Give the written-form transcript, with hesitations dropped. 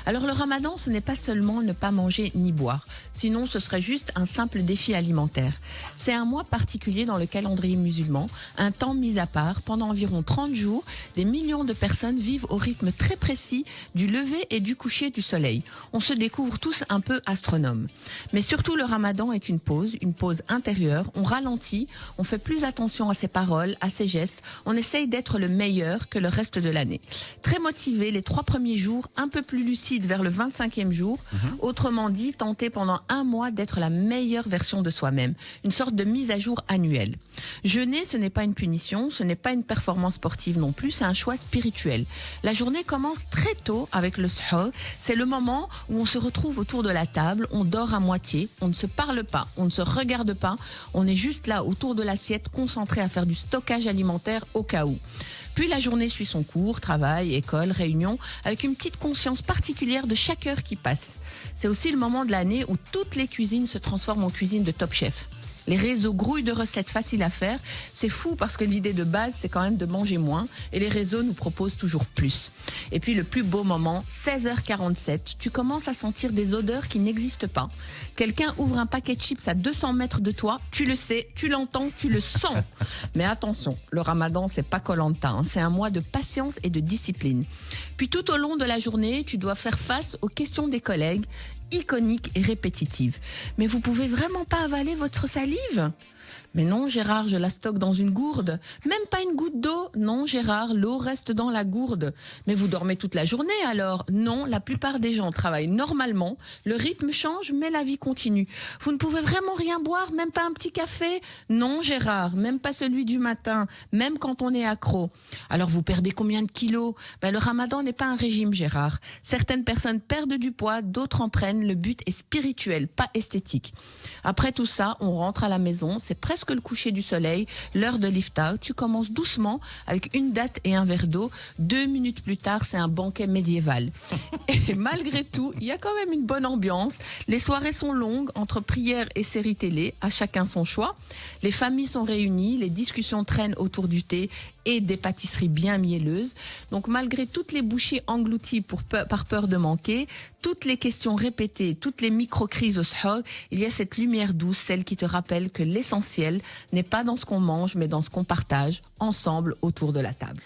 Alors le ramadan, ce n'est pas seulement ne pas manger ni boire, sinon ce serait juste un simple défi alimentaire. C'est un mois particulier dans le calendrier musulman, un temps mis à part. Pendant environ 30 jours, des millions de personnes vivent au rythme très précis du lever et du coucher du soleil. On se découvre tous un peu astronomes. Mais surtout le ramadan est une pause intérieure, on ralentit, on fait plus attention à ses paroles, à ses gestes, on essaye d'être le meilleur que le reste de l'année. Très motivé les 3 premiers jours, un peu plus lucide vers le 25e jour, autrement dit, tenter pendant un mois d'être la meilleure version de soi-même, une sorte de mise à jour annuelle. Jeûner, ce n'est pas une punition, ce n'est pas une performance sportive non plus, c'est un choix spirituel. La journée commence très tôt avec le suhoor, c'est le moment où on se retrouve autour de la table, on dort à moitié, on ne se parle pas, on ne se regarde pas, on est juste là autour de l'assiette, concentré à faire du stockage alimentaire au cas où. Puis la journée suit son cours, travail, école, réunion, avec une petite conscience particulière de chaque heure qui passe. C'est aussi le moment de l'année où toutes les cuisines se transforment en cuisine de Top Chef. Les réseaux grouillent de recettes faciles à faire. C'est fou parce que l'idée de base, c'est quand même de manger moins. Et les réseaux nous proposent toujours plus. Et puis le plus beau moment, 16h47, tu commences à sentir des odeurs qui n'existent pas. Quelqu'un ouvre un paquet de chips à 200 mètres de toi. Tu le sais, tu l'entends, tu le sens. Mais attention, le ramadan, c'est pas Koh-Lanta, hein. C'est un mois de patience et de discipline. Puis tout au long de la journée, tu dois faire face aux questions des collègues, iconique et répétitive. Mais vous pouvez vraiment pas avaler votre salive ? Mais non, Gérard, je la stocke dans une gourde. Même pas une goutte d'eau. Non, Gérard, l'eau reste dans la gourde. Mais vous dormez toute la journée alors ? Non, la plupart des gens travaillent normalement. Le rythme change, mais la vie continue. Vous ne pouvez vraiment rien boire, même pas un petit café ? Non, Gérard, même pas celui du matin, même quand on est accro. Alors vous perdez combien de kilos ? Le ramadan n'est pas un régime, Gérard. Certaines personnes perdent du poids, d'autres en prennent. Le but est spirituel, pas esthétique. Après tout ça, on rentre à la maison, c'est presque le coucher du soleil, l'heure de l'iftar. Tu commences doucement avec une date et un verre d'eau. 2 minutes plus tard, c'est un banquet médiéval. Et malgré tout, il y a quand même une bonne ambiance. Les soirées sont longues, entre prières et séries télé, à chacun son choix. Les familles sont réunies, les discussions traînent autour du thé et des pâtisseries bien mielleuses. Donc malgré toutes les bouchées englouties par peur de manquer, toutes les questions répétées, toutes les micro-crises au suhoor, il y a cette lumière douce, celle qui te rappelle que l'essentiel n'est pas dans ce qu'on mange, mais dans ce qu'on partage ensemble autour de la table.